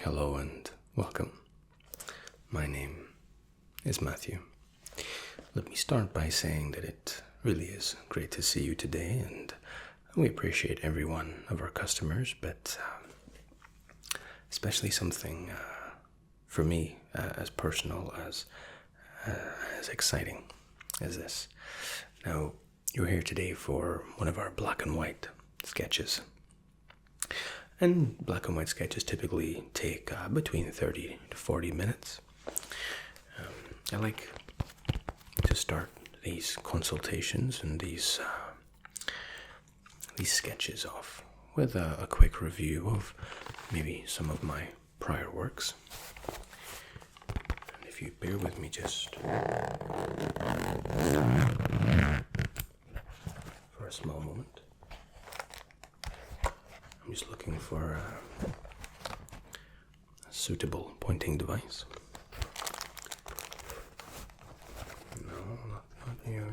Hello and welcome. My name is Matthew. Let me start by saying that it really is great to see you today, and we appreciate every one of our customers, but especially something for me as personal, as exciting as this. Now, you're here today for one of our black and white sketches. And black and white sketches typically take between 30 to 40 minutes. I like to start these consultations and these sketches off with a quick review of maybe some of my prior works. And if you bear with me just for a small moment. I'm just looking for a suitable pointing device. No, not here.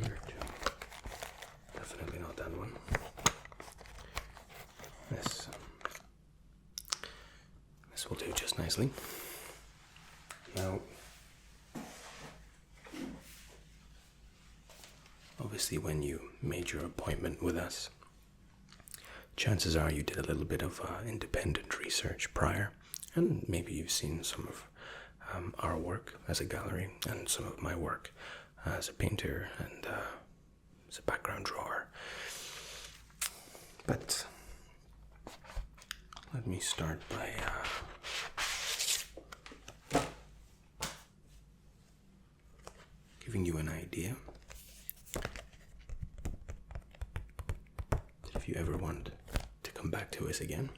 Definitely not that one. This will do just nicely. Now, obviously, when you made your appointment with us, chances are you did a little bit of independent research prior, and maybe you've seen some of our work as a gallery and some of my work as a painter and as a background drawer. But let me start by giving you an idea. If you ever want to come back to us again,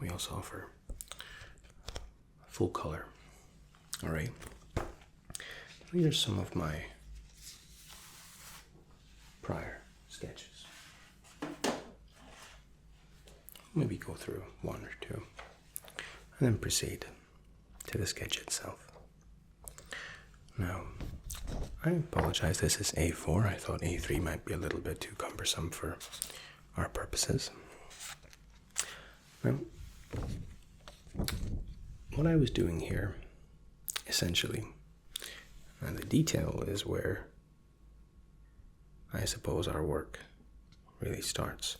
we also offer full color array. These are some of my prior sketches. Maybe go through one or two and then proceed to the sketch itself. Now, I apologize, this is A4. I thought A3 might be a little bit too cumbersome for our purposes. Now, what I was doing here, essentially, and the detail is where I suppose our work really starts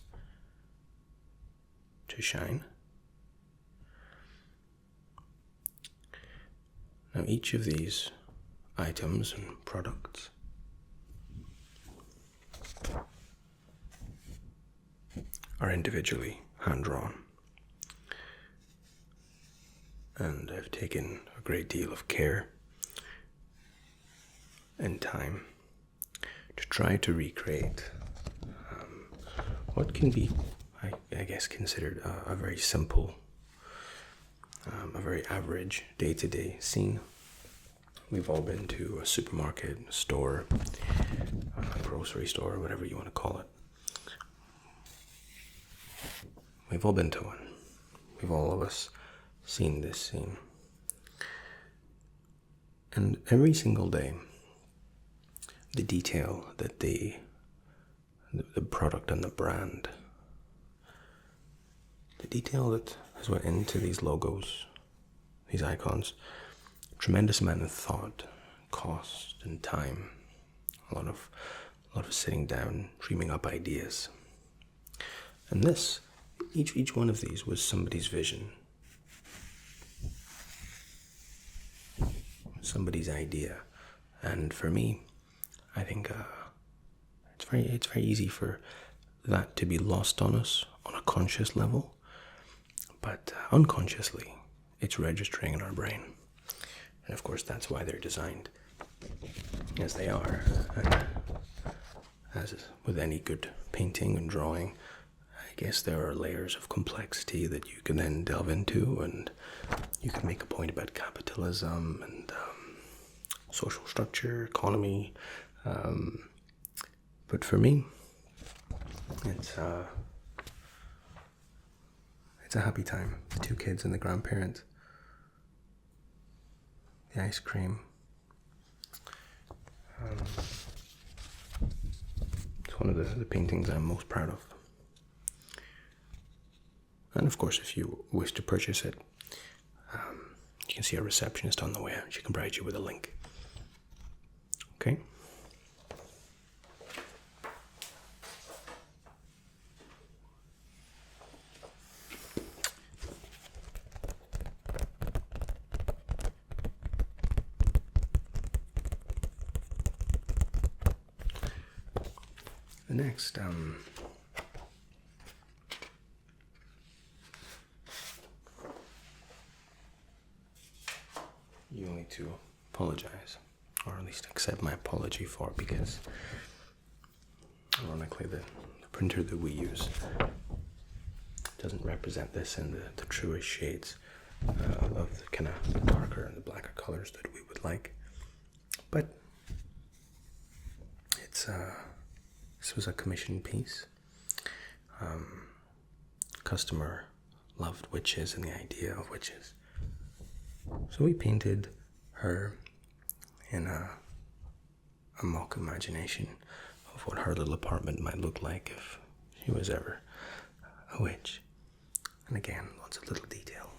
to shine. Now, each of these items and products are individually hand-drawn, and I've taken a great deal of care and time to try to recreate what can be, I guess, considered a very simple, a very average day-to-day scene. We've all been to a supermarket, a store, a grocery store, whatever you want to call it. We've all been to one. We've all of us seen this scene. And every single day, the detail that the product and the brand, the detail that has went into these logos, these icons, tremendous amount of thought, cost, and time. A lot of sitting down, dreaming up ideas. And this, each one of these was somebody's vision, somebody's idea. And for me, I think it's very easy for that to be lost on us on a conscious level, but unconsciously, it's registering in our brain. And of course, that's why they're designed as they are. And as with any good painting and drawing, I guess there are layers of complexity that you can then delve into, and you can make a point about capitalism and social structure, economy. But for me, it's a happy time. The two kids and the grandparent. The ice cream. It's one of the paintings I'm most proud of. And of course, if you wish to purchase it, you can see a receptionist on the way out. She can provide you with a link. Okay? The next, you'll need to apologize, or at least accept my apology for, because ironically the printer that we use doesn't represent this in the truest shades of the kind of darker and the blacker colors that we would like. But it's this was a commissioned piece. Customer loved witches and the idea of witches, so we painted her in a mock imagination of what her little apartment might look like if she was ever a witch. And again, lots of little detail.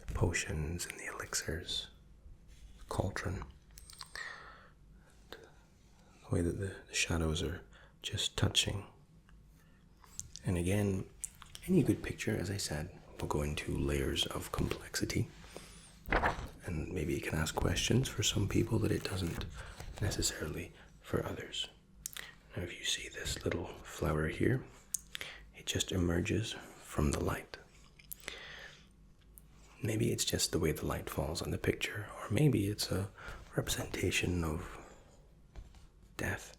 The potions and the elixirs, the cauldron, the way that the shadows are just touching. And again, any good picture, as I said, will go into layers of complexity. And maybe it can ask questions for some people that it doesn't necessarily for others. Now, if you see this little flower here, it just emerges from the light. Maybe it's just the way the light falls on the picture, or maybe it's a representation of death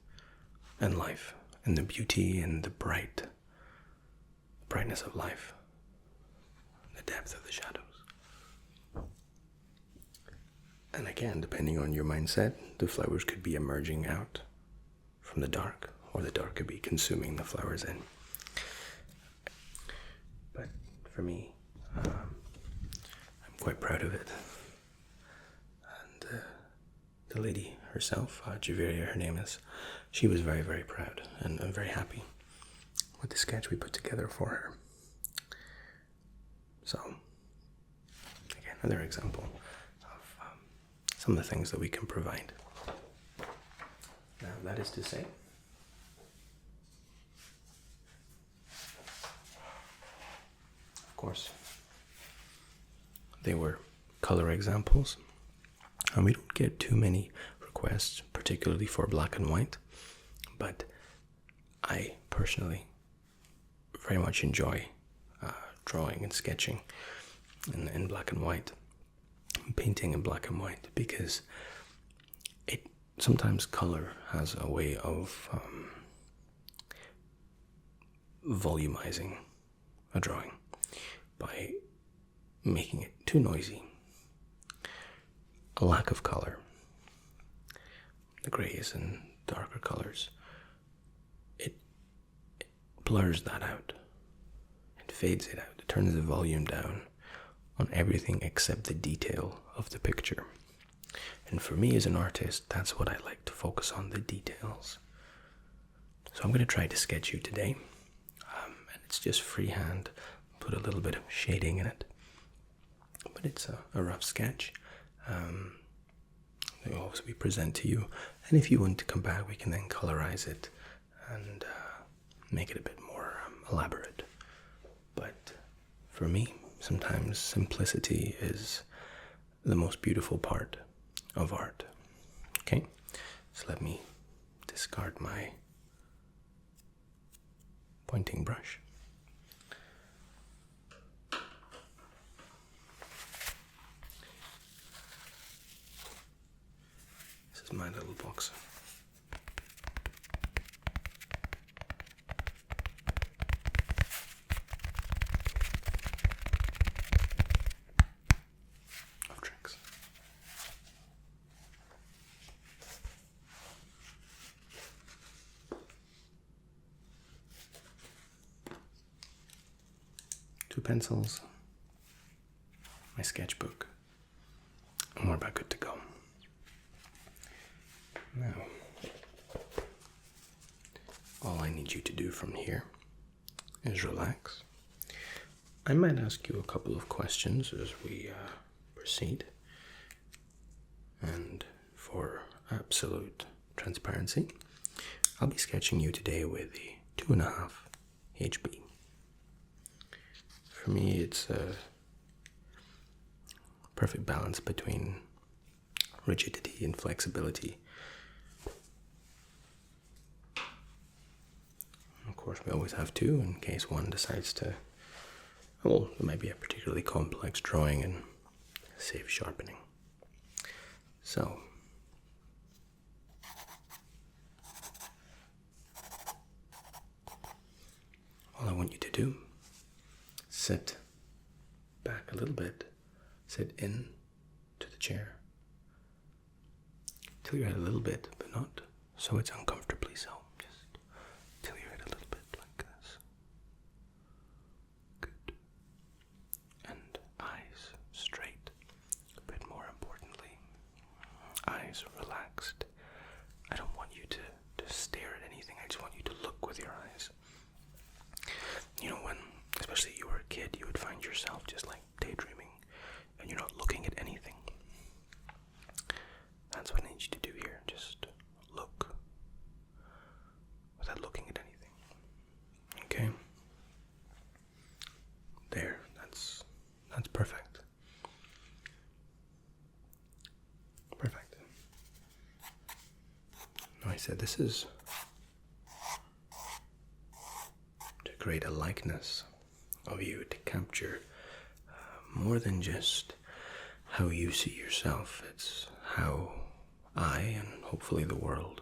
and life, and the beauty and the brightness of life, the depth of the shadows. And again, depending on your mindset, the flowers could be emerging out from the dark, or the dark could be consuming the flowers in. But for me, I'm quite proud of it. And the lady herself, Javi, her name is, she was very, very proud and very happy with the sketch we put together for her. So, again, another example of some of the things that we can provide. Now, that is to say, of course, they were color examples, and we don't get too many requests, particularly for black and white, but I personally very much enjoy drawing and sketching in black and white, painting in black and white, because sometimes color has a way of volumizing a drawing by making it too noisy. A lack of color, the grays and darker colors, it blurs that out. It fades it out. It turns the volume down on everything except the detail of the picture. And for me as an artist, that's what I like to focus on, the details. So I'm going to try to sketch you today. And it's just freehand, put a little bit of shading in it. But it's a rough sketch. They will also be present to you. And if you want to come back, we can then colorize it and make it a bit more elaborate. But for me, sometimes simplicity is the most beautiful part of art. Okay, so let me discard my pointing brush. This is my little box. Of tricks. Two pencils, my sketchbook, and we're about good to go. Now, all I need you to do from here is relax. I might ask you a couple of questions as we proceed. And for absolute transparency, I'll be sketching you today with the 2.5 HB. For me, it's a perfect balance between rigidity and flexibility. Of course, we always have two in case one decides to, well, it might be a particularly complex drawing and safe sharpening. So, all I want you to do, sit back a little bit, sit in to the chair, tilt your head a little bit, but not so it's uncomfortably so. Just tilt your head a little bit like this. Good. And eyes straight. A bit more importantly, eyes relaxed. I don't want you to stare at anything. I just want you to look with your eyes. You know, when, especially you were a kid, you would find yourself just like daydreaming and you're not looking at anything. That's what I need you to do here. Just look without looking at anything. Okay? There, that's perfect. Perfect. Now I said this is to create a likeness of you, to capture more than just how you see yourself. It's how I, and hopefully the world,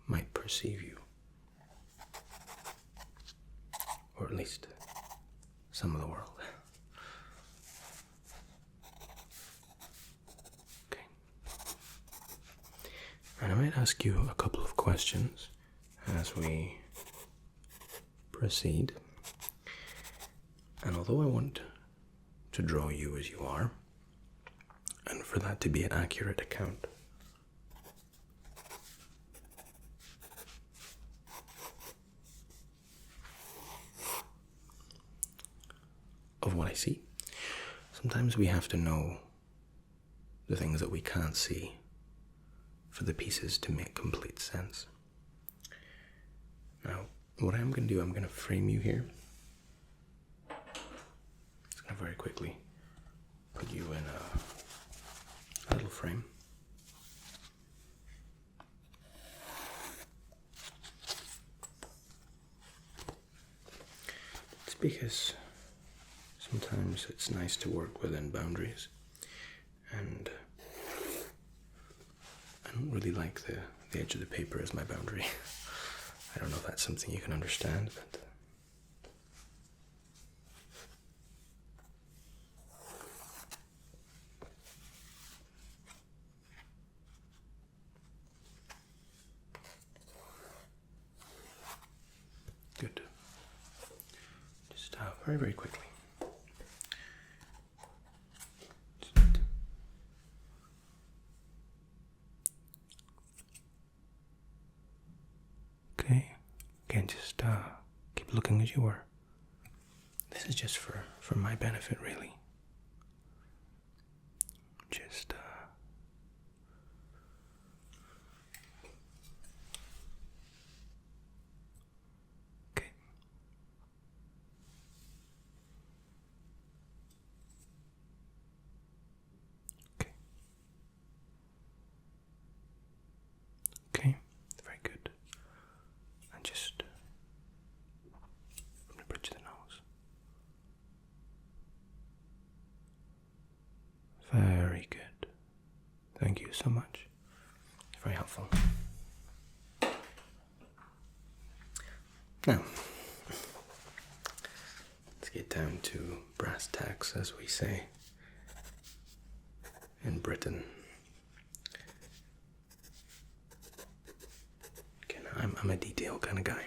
might perceive you. Or at least some of the world. Okay. And I might ask you a couple of questions as we proceed. And although I want to draw you as you are, and for that to be an accurate account of what I see, sometimes we have to know the things that we can't see for the pieces to make complete sense. Now, what I'm going to do, I'm going to frame you here. Just going to very quickly put you in a little frame. It's because sometimes it's nice to work within boundaries, and I don't really like the edge of the paper as my boundary. I don't know if that's something you can understand, but good. Just very, very quickly. Okay. Again, just keep looking as you were. This is just for my benefit, really. Just okay. Okay. Okay. Very good. And just from the bridge of the nose. Very good. Thank you so much. Very helpful. Now, let's get down to brass tacks, as we say in Britain. Again, I'm a detail kind of guy.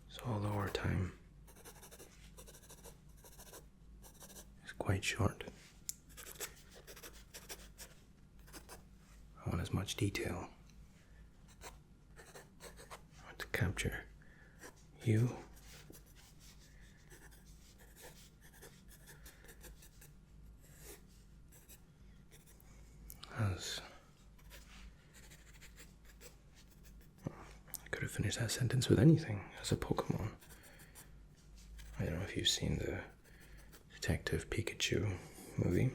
So although our time is quite short, I want as much detail. I want to capture you because I could have finished that sentence with anything as a Pokemon. I don't know if you've seen the Detective Pikachu movie.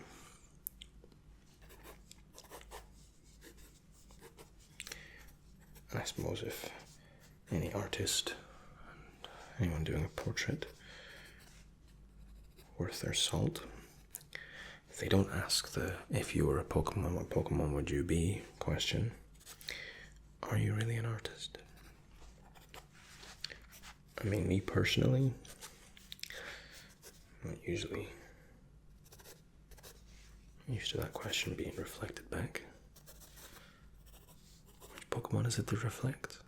I suppose if any artist, anyone doing a portrait worth their salt, if they don't ask the "if you were a Pokemon, what Pokemon would you be" question, are you really an artist? I mean, me personally, I'm not usually used to that question being reflected back. Which Pokemon is it to reflect?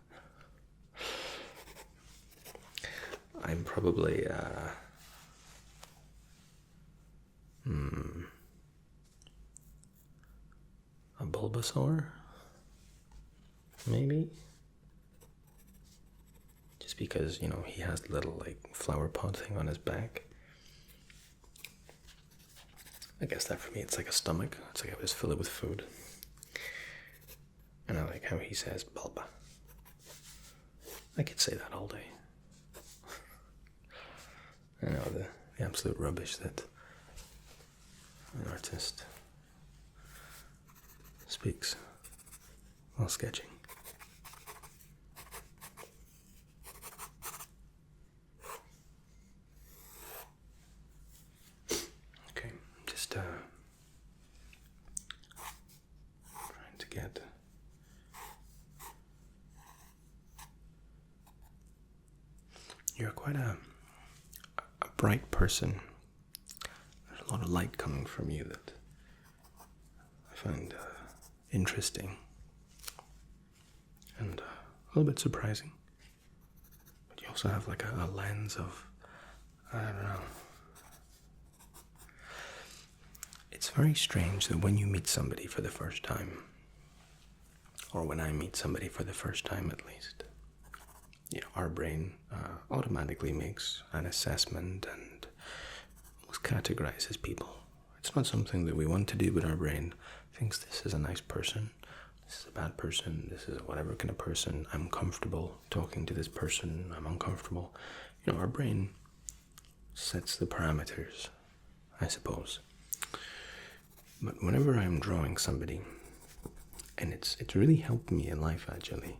I'm probably, a Bulbasaur? Maybe? Just because, you know, he has the little, like, flower pot thing on his back. I guess that for me, it's like a stomach. It's like I just fill it with food. And I like how he says Bulba. I could say that all day. I know the absolute rubbish that an artist speaks while sketching. Okay, just trying to get you're quite a bright person. There's a lot of light coming from you that I find interesting and a little bit surprising. But you also have like a lens of, I don't know. It's very strange that when you meet somebody for the first time, or when I meet somebody for the first time at least, you know, our brain automatically makes an assessment and almost categorizes people. It's not something that we want to do, but our brain thinks this is a nice person, this is a bad person, this is a whatever kind of person, I'm comfortable talking to this person, I'm uncomfortable. You know, our brain sets the parameters, I suppose. But whenever I'm drawing somebody, and it's really helped me in life actually,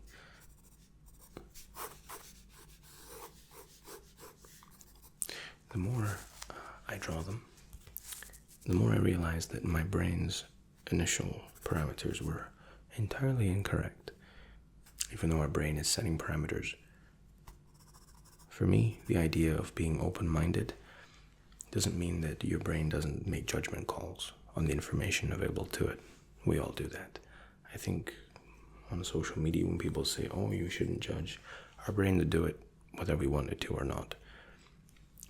the more I draw them, the more I realize that my brain's initial parameters were entirely incorrect. Even though our brain is setting parameters, for me, the idea of being open-minded doesn't mean that your brain doesn't make judgment calls on the information available to it. We all do that. I think on social media when people say, oh, you shouldn't judge, our brain would do it whether we wanted to or not.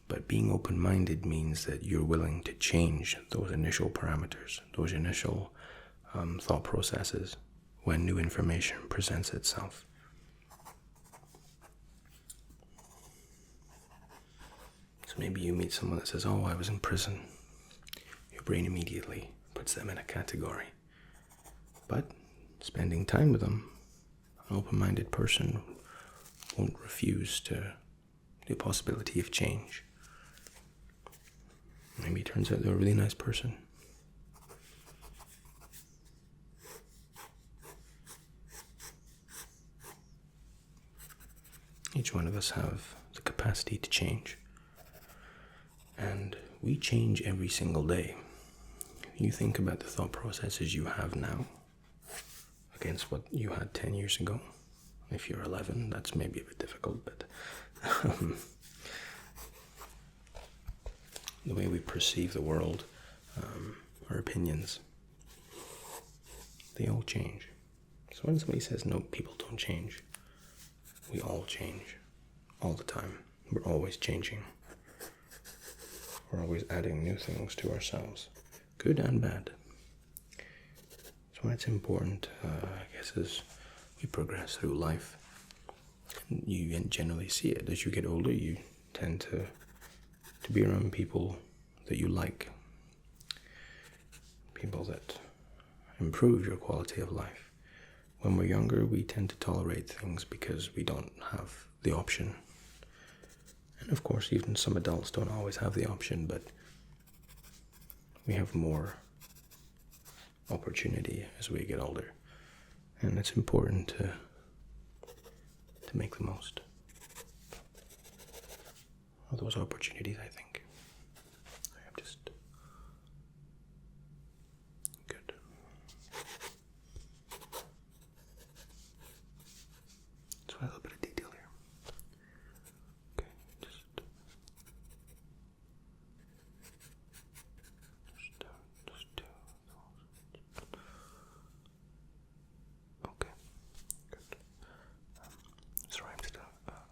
But being open-minded means that you're willing to change those initial parameters, those initial thought processes when new information presents itself. So maybe you meet someone that says, oh, I was in prison. Your brain immediately puts them in a category. But spending time with them, an open-minded person won't refuse to the possibility of change. Maybe it turns out they're a really nice person. Each one of us have the capacity to change. And we change every single day. You think about the thought processes you have now against what you had 10 years ago. If you're 11, that's maybe a bit difficult, but the way we perceive the world, our opinions, they all change. So when somebody says, no, people don't change, we all change, all the time. We're always changing. We're always adding new things to ourselves, good and bad. So why it's important, I guess, as we progress through life, you generally see it. As you get older, you tend to be around people that you like, people that improve your quality of life. When we're younger, we tend to tolerate things because we don't have the option. And of course, even some adults don't always have the option, but we have more opportunity as we get older. And it's important to make the most of those opportunities, I think. I'm just good. So a little bit of detail here. Okay, just do okay, good. Sorry, I'm just a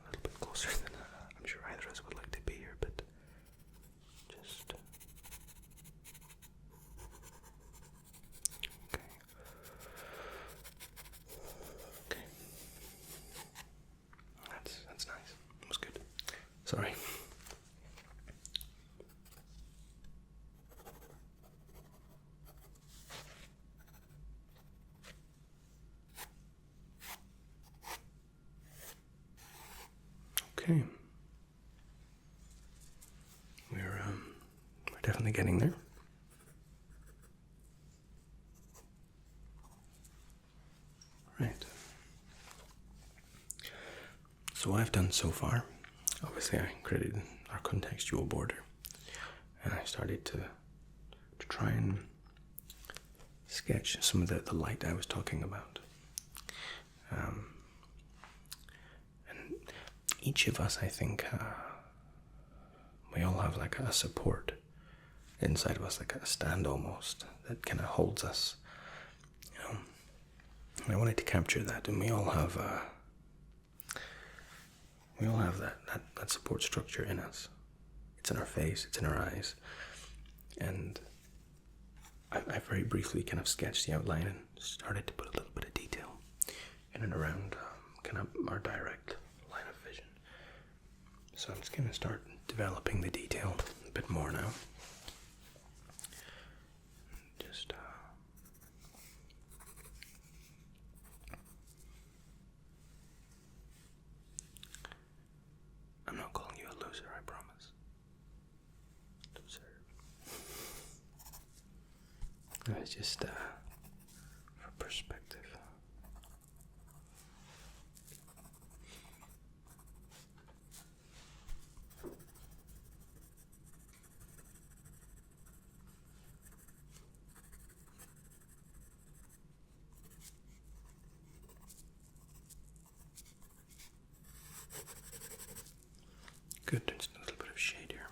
little bit closer than I'm sure either of us would like to be here, but just okay. Okay. That's nice. That was good. Sorry. Okay. We're definitely getting there. Right. So what I've done so far, obviously I created our contextual border, and I started to try and sketch some of the light I was talking about. And each of us, I think, we all have like a support inside of us, like a stand almost, that kind of holds us. And I wanted to capture that, and we all have that support structure in us. It's in our face, it's in our eyes, and I very briefly kind of sketched the outline and started to put a little bit of detail in and around kind of our direct line of vision. So I'm just going to start developing the detail a bit more now. Just I'm not calling you a loser, I promise. Loser. It's just for perspective. Good, just a little bit of shade here.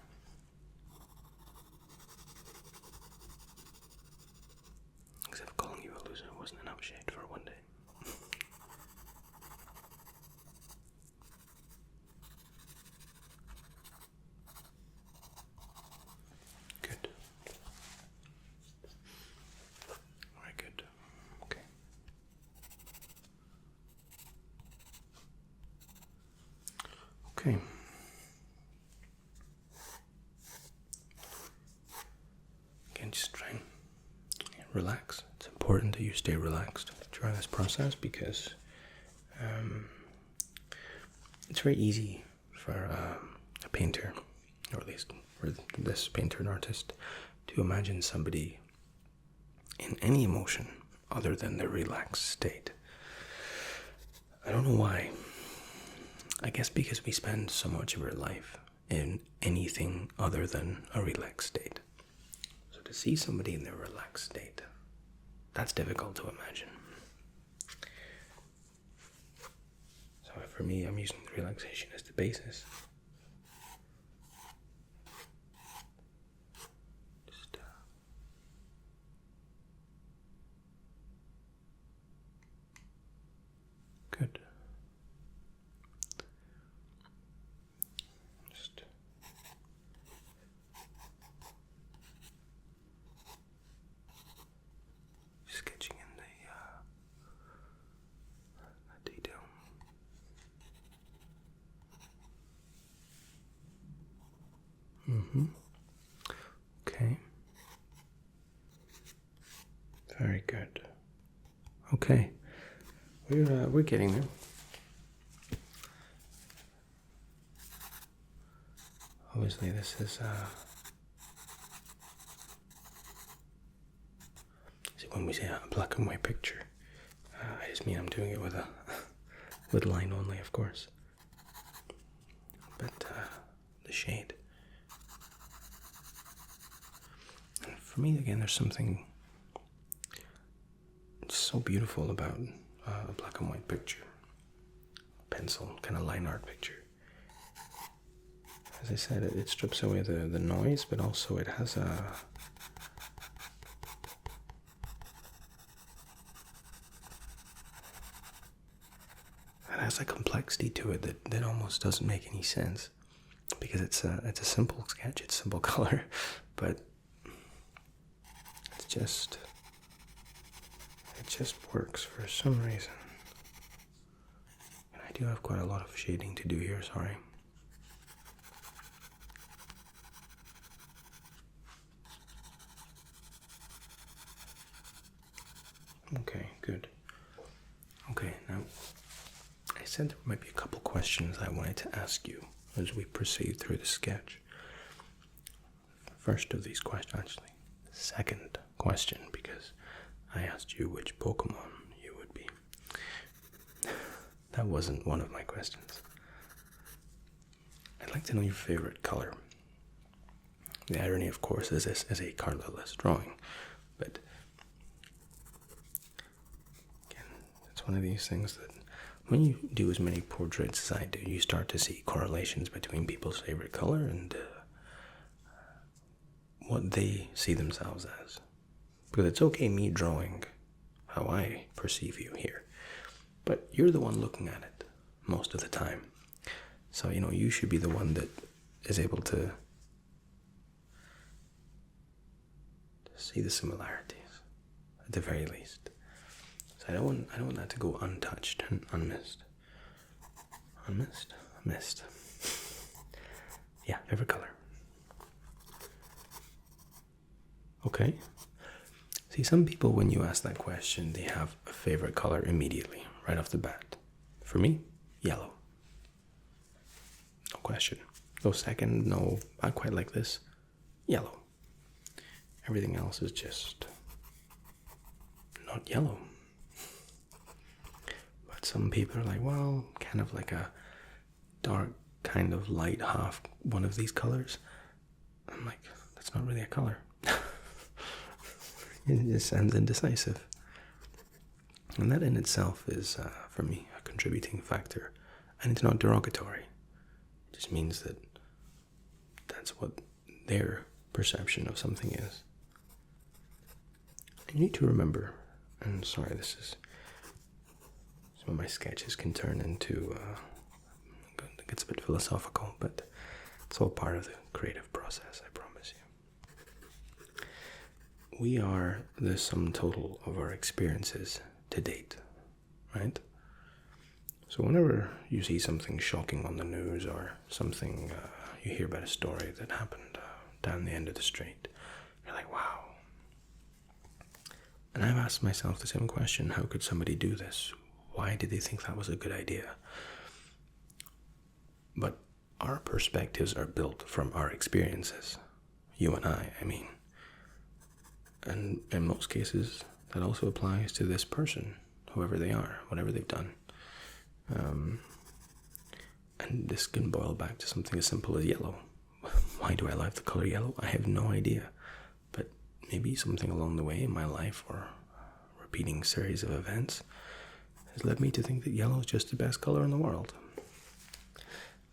Except calling you a loser wasn't enough shade for one day. Good. Very good. Okay. Okay. Again, just try and relax. It's important that you stay relaxed during this process because it's very easy for a painter, or at least for this painter and artist, to imagine somebody in any emotion other than their relaxed state. I don't know why. I guess because we spend so much of our life in anything other than a relaxed state. So to see somebody in their relaxed state, that's difficult to imagine. So for me, I'm using the relaxation as the basis. Just good. Just sketching in the detail. Okay. Very good. We're getting there. Obviously, this is see, when we say a black and white picture, I just mean I'm doing it with a with line only, of course. But the shade. And for me, again, there's something so beautiful about a black and white picture, pencil, kind of line art picture. As I said, it strips away the noise, but also it has a complexity to it that almost doesn't make any sense, because it's a simple sketch, it's simple color, but it just works for some reason. And I do have quite a lot of shading to do here, sorry. Okay, good. Okay, now I said there might be a couple questions I wanted to ask you as we proceed through the sketch. First of these questions, actually, second question, because I asked you which Pokemon you would be. That wasn't one of my questions. I'd like to know your favorite color. The irony, of course, is this is a colorless drawing, but again, it's one of these things that when you do as many portraits as I do, you start to see correlations between people's favorite color and what they see themselves as. Because it's okay me drawing how I perceive you here, but you're the one looking at it most of the time. So, you should be the one that is able to see the similarities, at the very least. So I don't want that to go untouched and unmissed. Missed. Yeah, favorite color. Okay. See, some people, when you ask that question, they have a favorite color immediately, right off the bat. For me, yellow. No question. No second, no, I quite like this. Yellow. Everything else is just not yellow. But some people are like, well, kind of like a dark, kind of light half one of these colors. I'm like, that's not really a color. It just sounds indecisive. And that in itself is, for me, a contributing factor. And it's not derogatory. It just means that that's what their perception of something is. And you need to remember, and sorry, this is, some of my sketches can turn into, it gets a bit philosophical, but it's all part of the creative process, I promise you. We are the sum total of our experiences to date, right? So whenever you see something shocking on the news or something, you hear about a story that happened down the end of the street, you're like, wow. And I've asked myself the same question, how could somebody do this? Why did they think that was a good idea? But our perspectives are built from our experiences. You and I mean. And in most cases, that also applies to this person, whoever they are, whatever they've done. And this can boil back to something as simple as yellow. Why do I like the color yellow? I have no idea. But maybe something along the way in my life or a repeating series of events has led me to think that yellow is just the best color in the world.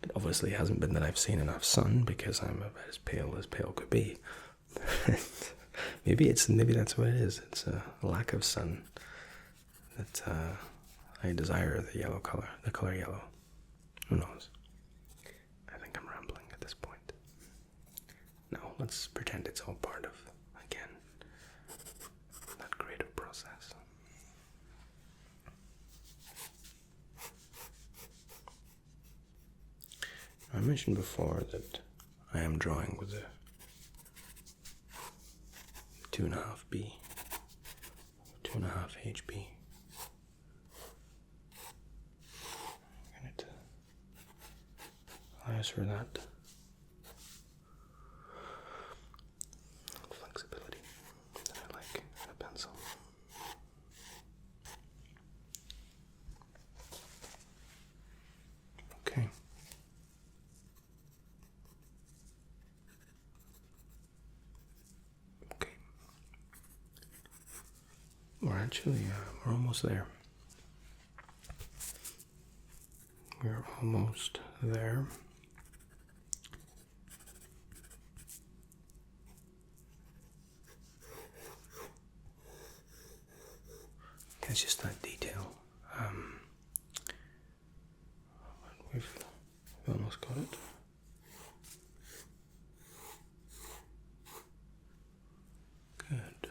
It obviously hasn't been that I've seen enough sun, because I'm about as pale could be. Maybe that's what it is. It's a lack of sun that I desire the yellow color, the color yellow. Who knows? I think I'm rambling at this point. No, let's pretend it's all part of, again, that creative process. I mentioned before that I am drawing with a 2.5B, 2.5 HB. apologize for that. Flexibility that I like in a pencil. Okay. Okay. We're almost there. We're almost there. It's just that detail. We've almost got it. Good.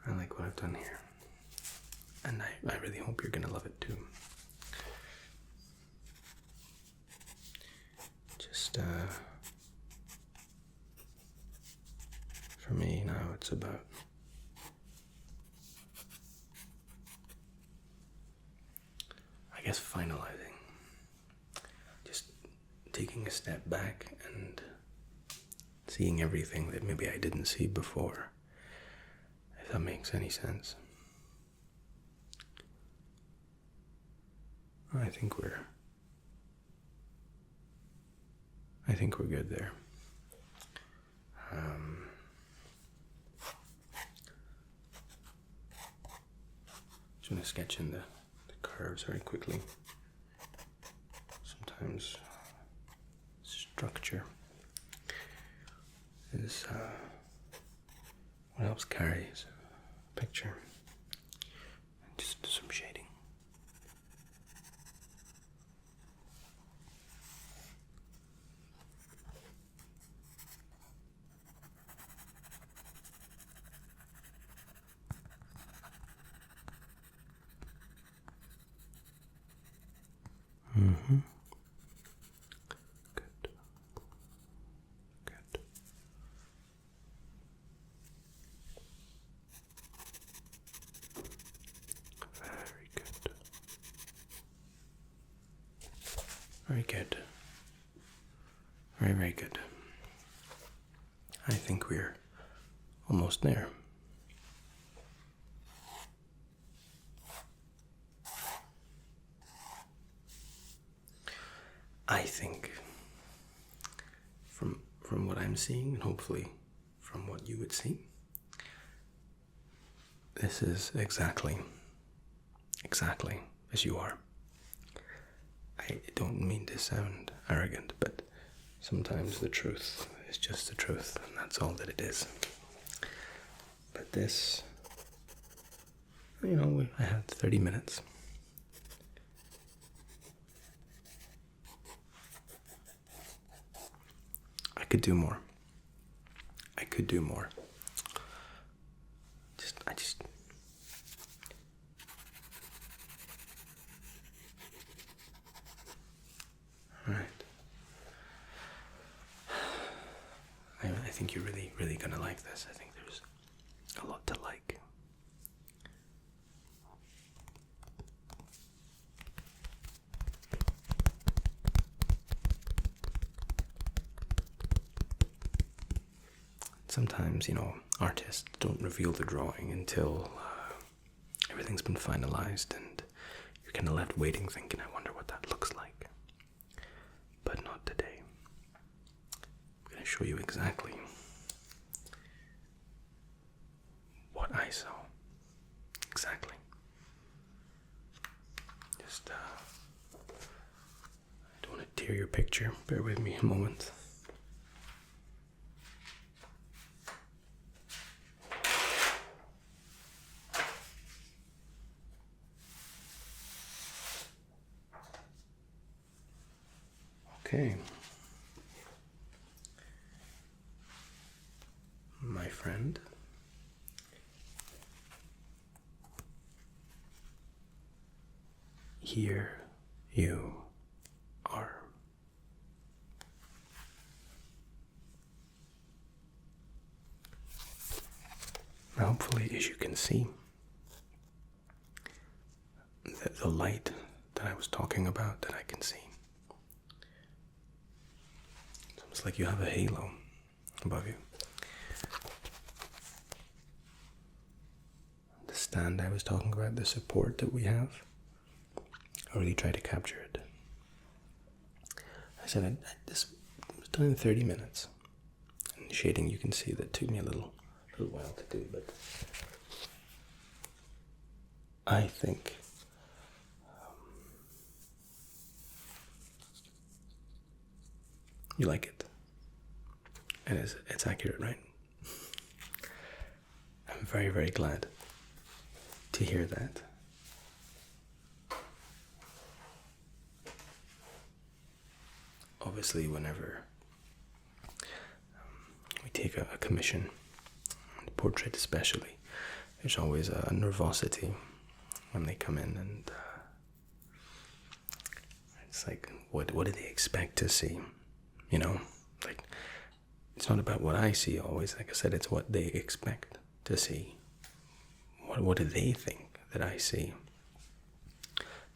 I like what I've done here. And I really hope you're gonna love it too. Just, for me now it's about I guess finalizing. Just taking a step back and seeing everything that maybe I didn't see before. If that makes any sense. I think we're good there. Just want to sketch in the curves very quickly. Sometimes structure is what helps carry a picture. Just some shading. Mm-hmm. Good. Good. Very good. Very good. Very, very good. I think we're almost there. I think from what I'm seeing, and hopefully from what you would see, this is exactly as you are. I don't mean to sound arrogant, but sometimes the truth is just the truth, and that's all that it is. But this, I had 30 minutes. I could do more. I just. All right. I think you're really, really gonna like this. I think there's a lot to like. Sometimes, artists don't reveal the drawing until everything's been finalized and you're kind of left waiting thinking, I wonder what that looks like. But not today. I'm going to show you exactly what I saw. Exactly. Just, I don't want to tear your picture. Bear with me a moment. Okay. My friend. Here you are. Now, hopefully, as you can see, the light that I was talking about that I can see. It's almost like you have a halo above you. The stand I was talking about, the support that we have, I really try to capture it. I said this was done in 30 minutes. And shading, you can see that took me a little while to do, but I think you like it. And it's accurate, right? I'm very, very glad to hear that. Obviously, whenever we take a commission, a portrait especially, there's always a nervosity when they come in, and it's like, what do they expect to see? You know, like, it's not about what I see always. Like I said, it's what they expect to see. What do they think that I see?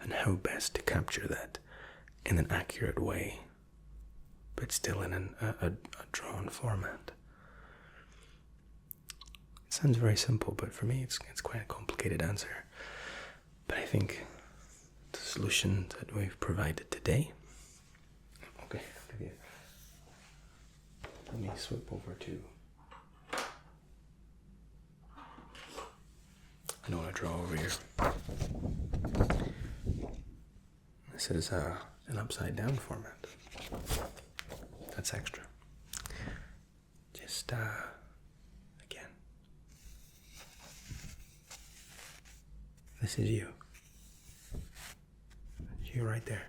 And how best to capture that in an accurate way, but still in a drawn format. It sounds very simple, but for me, it's quite a complicated answer. But I think the solution that we've provided today. Okay, let me swip over to. I don't want to draw over here. This is an upside down format. That's extra. Just again. This is you. You right there.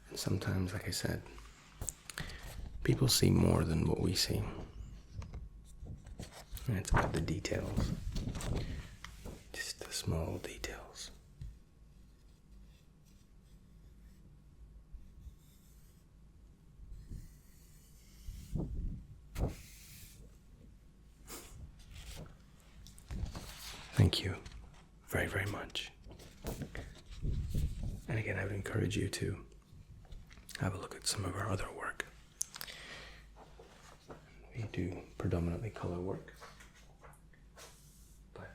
And sometimes, like I said, people see more than what we see. And it's about the details. Just the small details. Thank you very, very much. And again, I would encourage you to have a look at some of our other work. We do predominantly color work, but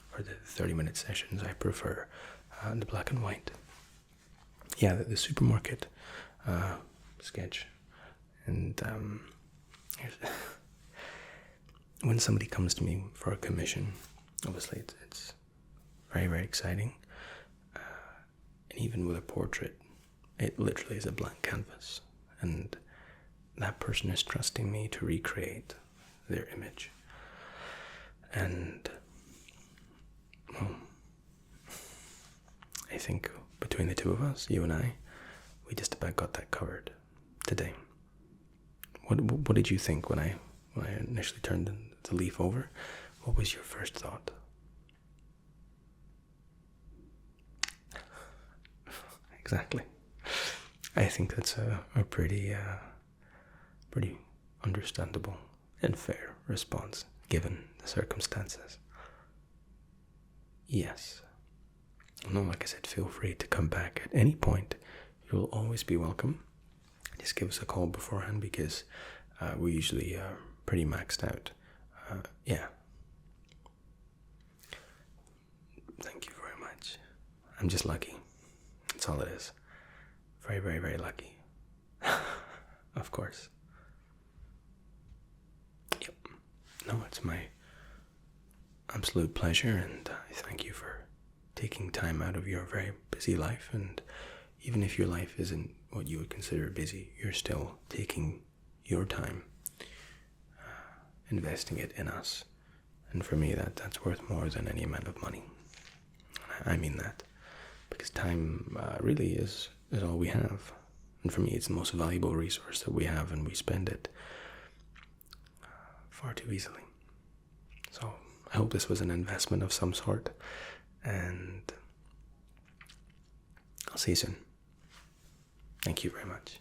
for the 30-minute sessions, I prefer the black and white. Yeah, the supermarket sketch. And when somebody comes to me for a commission, obviously it's very, very exciting. And even with a portrait, it literally is a blank canvas. And that person is trusting me to recreate their image. And, well, I think between the two of us, you and I, we just about got that covered today. What did you think when I initially turned the leaf over? What was your first thought? Exactly. I think that's a pretty understandable and fair response given the circumstances. Yes. No, like I said, feel free to come back at any point. You'll always be welcome. Just give us a call beforehand because we're usually pretty maxed out. Yeah. Thank you very much. I'm just lucky. That's all it is. Very, very, very lucky. Of course. Yep. No, it's my absolute pleasure, and I thank you for taking time out of your very busy life. And even if your life isn't what you would consider busy, you're still taking your time, investing it in us. And for me, that's worth more than any amount of money. I mean that, because time really is all we have. And for me, it's the most valuable resource that we have, and we spend it far too easily. So I hope this was an investment of some sort, and I'll see you soon. Thank you very much.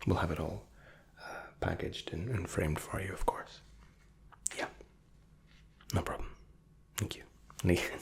We'll have it all packaged and framed for you, of course. Yeah, no problem. Thank you. And again,